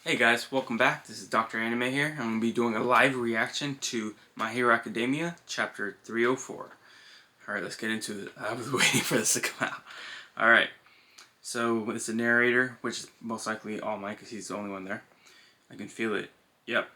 Hey guys, welcome back. This is Dr. Anime here. I'm going to be doing a live reaction to My Hero Academia, Chapter 304. Alright, let's get into it. I was waiting for this to come out. Alright, so it's the narrator, which is most likely All Might because he's the only one there. I can feel it. Yep.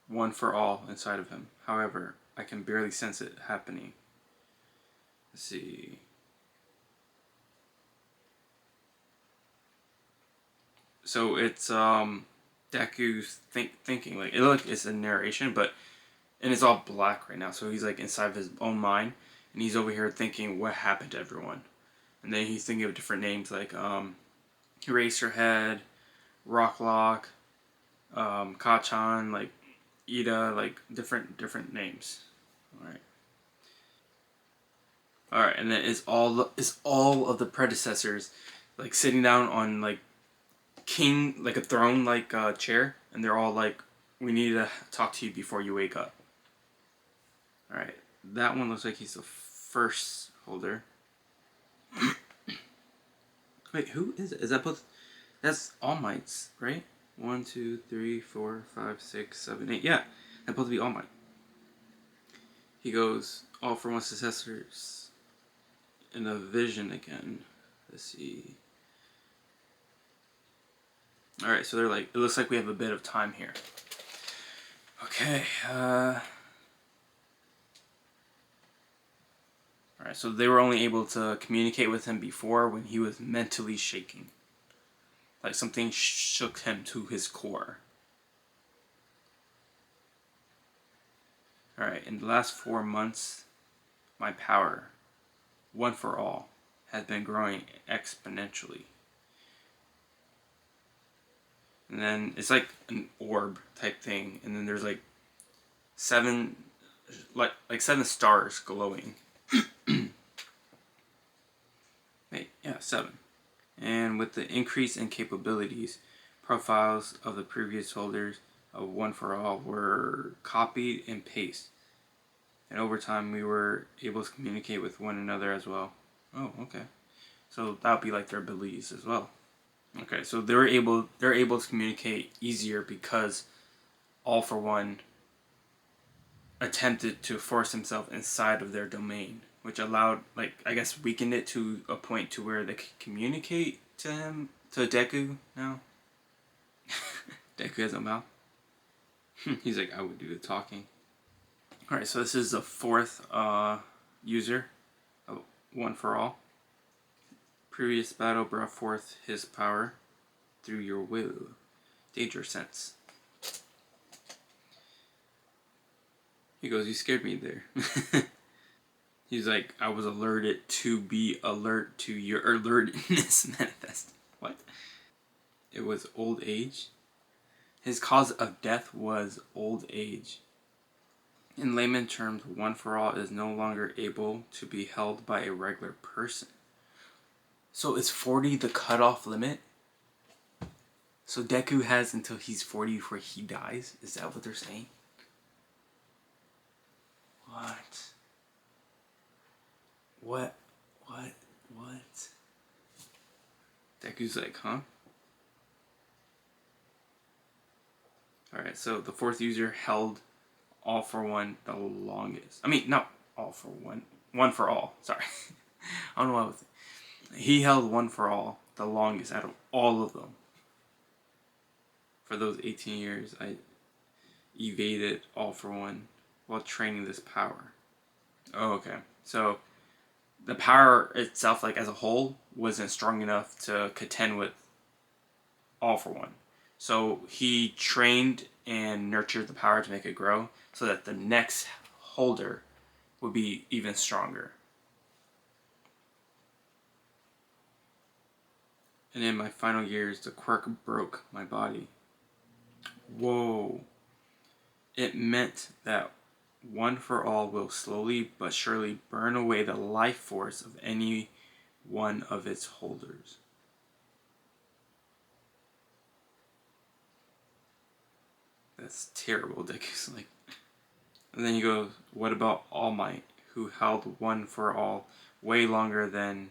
One for all inside of him. However, I can barely sense it happening. Let's see. So it's Deku's thinking, like it's a narration, but and it's all black right now. So he's like inside of his own mind, and he's over here thinking what happened to everyone, and then he's thinking of different names like Eraserhead, Rocklock, Kachan, like Ida, like different names. All right, and then it's all of the predecessors, like sitting down on like king, like a throne, like chair, and they're all like, "We need to talk to you before you wake up." All right, that one looks like he's the first holder. Wait, who is it? Is that both? That's All Mights, right? 1, 2, 3, 4, 5, 6, 7, 8. Yeah, that's supposed to be All Might. He goes, "All for one successors in a vision again." Let's see. All right, so they're like, it looks like we have a bit of time here. Okay. Alright, so they were only able to communicate with him before when he was mentally shaking. Like something shook him to his core. Alright, in the last 4 months, my power, one for all, has been growing exponentially. And then it's like an orb type thing, and then there's like seven, like 7 stars glowing. Wait, yeah, 7. And with the increase in capabilities, profiles of the previous holders of One for All were copied and pasted. And over time, we were able to communicate with one another as well. Oh, okay. So that would be like their abilities as well. Okay, so they're able to communicate easier because All for One attempted to force himself inside of their domain, which allowed, like, I guess weakened it to a point to where they could communicate to him, to Deku now. Deku has a mouth. He's like, I would do the talking. Alright, so this is the 4th user of One for All. Previous battle brought forth his power through your will. Danger sense. He goes, you scared me there. He's like, I was alerted to be alert to your alertness manifest. What? It was old age? His cause of death was old age. In layman terms, One for All is no longer able to be held by a regular person. So is 40 the cutoff limit? So Deku has until he's 40 before he dies? Is that what they're saying? What? What? What? Deku's like, huh? Alright, so the 4th user held All for One the longest. I mean, not All for One. One for All. Sorry. I don't know what I was thinking. He held One for All the longest out of all of them. For those 18 years, I evaded All for One while training this power. Oh, okay. So the power itself, like as a whole, wasn't strong enough to contend with All for One. So he trained and nurtured the power to make it grow so that the next holder would be even stronger. And in my final years, the quirk broke my body. Whoa. It meant that One for All will slowly but surely burn away the life force of any one of its holders. That's terrible, Deku's like. And then he goes, what about All Might, who held One for All way longer than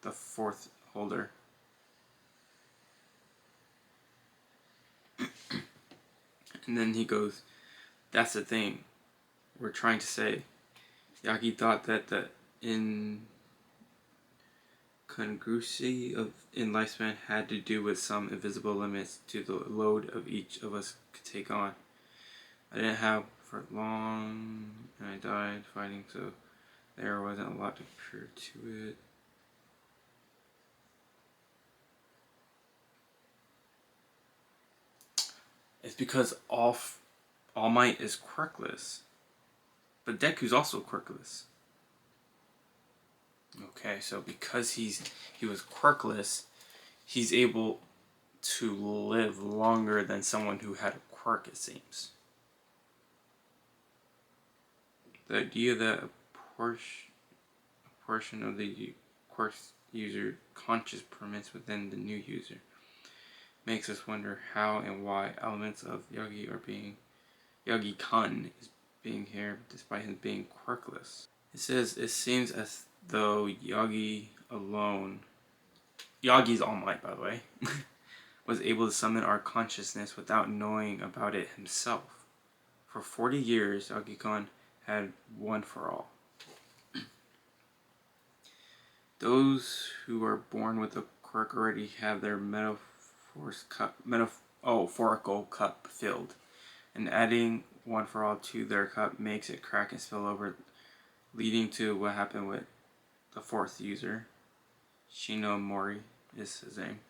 the 4th holder? And then he goes, that's the thing we're trying to say. Yagi thought that the incongruency in lifespan had to do with some invisible limits to the load of each of us could take on. I didn't have for long, and I died fighting, so there wasn't a lot to compare to it. It's because All Might is quirkless, but Deku's also quirkless. Okay, so because he was quirkless, he's able to live longer than someone who had a quirk, it seems. The idea that a portion of the quirk's user conscious permits within the new user makes us wonder how and why elements of Yagi-kun is being here despite him being quirkless. It says, it seems as though Yagi's All Might, by the way, was able to summon our consciousness without knowing about it himself. For 40 years, Yagi-kun had one for all. Those who are born with a quirk already have their metaphorical cup filled, and adding one for all to their cup makes it crack and spill over, leading to what happened with the fourth user. Shinomori is his name.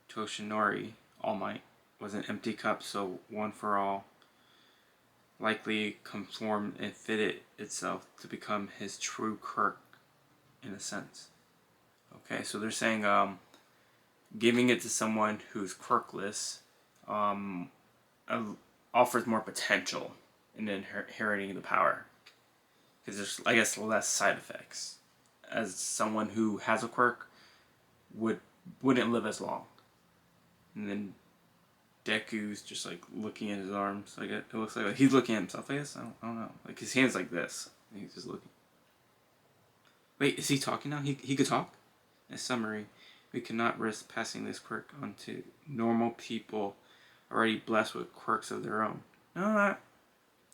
Toshinori, All Might, was an empty cup, so one for all likely conformed and fitted itself to become his true quirk, in a sense. Okay, so they're saying giving it to someone who's quirkless offers more potential in inheriting the power, because there's, I guess, less side effects, as someone who has a quirk wouldn't live as long. And then Deku's just like looking at his arms, like it looks like he's looking at himself, I guess. I don't know, like his hands like this, and he's just looking. Wait, is he talking now? He could talk? In summary, we cannot risk passing this quirk on to normal people already blessed with quirks of their own. No, I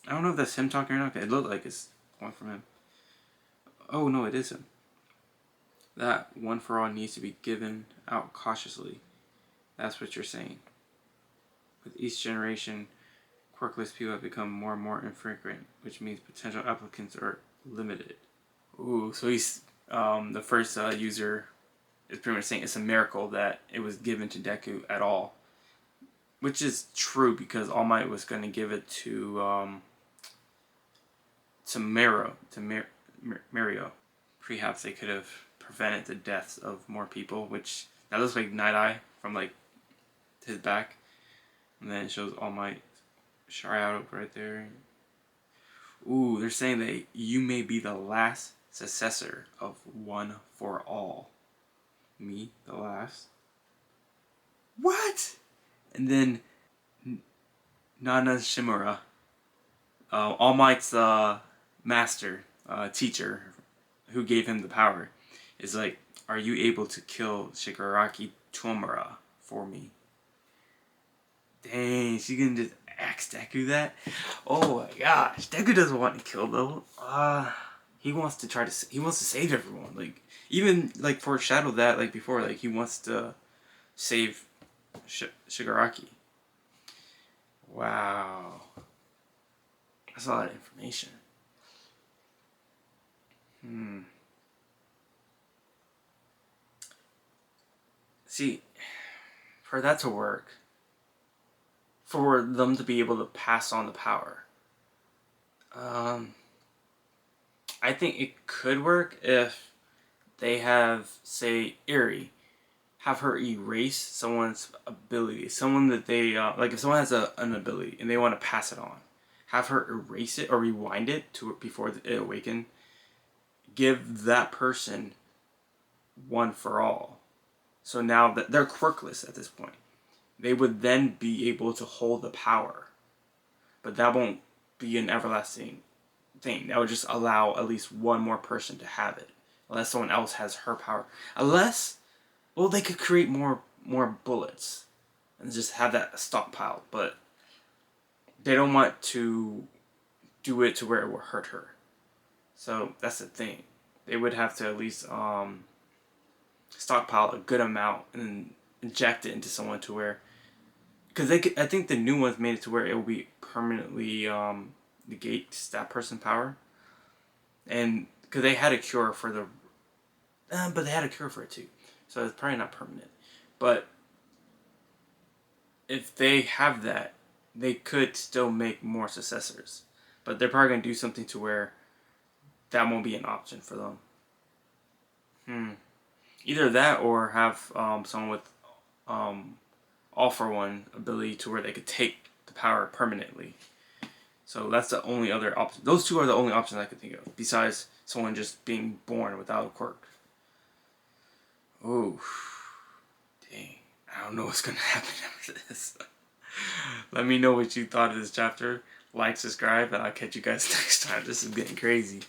don't know if that's him talking or not. It looked like it's one from him. Oh no, it is him. That one for all needs to be given out cautiously. That's what you're saying. With each generation, quirkless people have become more and more infrequent, which means potential applicants are limited. Ooh, so he's the first user is pretty much saying it's a miracle that it was given to Deku at all, which is true because All Might was going to give it to Mario. Perhaps they could have prevented the deaths of more people, which that looks like Night Eye from like his back, and then it shows All Might out right there. Ooh, they're saying that you may be the last successor of One for All. Me, the last. What? And then Nana Shimura, All Might's master, teacher, who gave him the power, is like, are you able to kill Shigaraki Tomura for me? Dang, she can just ask Deku that? Oh my gosh, Deku doesn't want to kill though. He wants to save everyone. Like, even like foreshadowed that like before, like he wants to save Shigaraki. Wow, that's a lot of information. See, for that to work, for them to be able to pass on the power, I think it could work if they have, say, Eri, have her erase someone's ability, someone that they, like if someone has an ability and they want to pass it on, have her erase it or rewind it to before it awakened, give that person one for all. So now that they're quirkless at this point, they would then be able to hold the power. But that won't be an everlasting thing. That would just allow at least one more person to have it. Unless someone else has her power. Unless, well, they could create more bullets. And just have that stockpiled. But they don't want to do it to where it will hurt her. So that's the thing. They would have to at least stockpile a good amount and inject it into someone to where, because I think the new ones made it to where it will be permanently negates that person's power, and because they had a cure for the, but they had a cure for it too, so it's probably not permanent. But if they have that, they could still make more successors, but they're probably gonna do something to where that won't be an option for them. Either that or have someone with all for one ability to where they could take the power permanently. So that's the only other option. Those two are the only options I could think of, besides someone just being born without a quirk. Oh, dang. I don't know what's going to happen after this. Let me know what you thought of this chapter. Like, subscribe, and I'll catch you guys next time. This is getting crazy.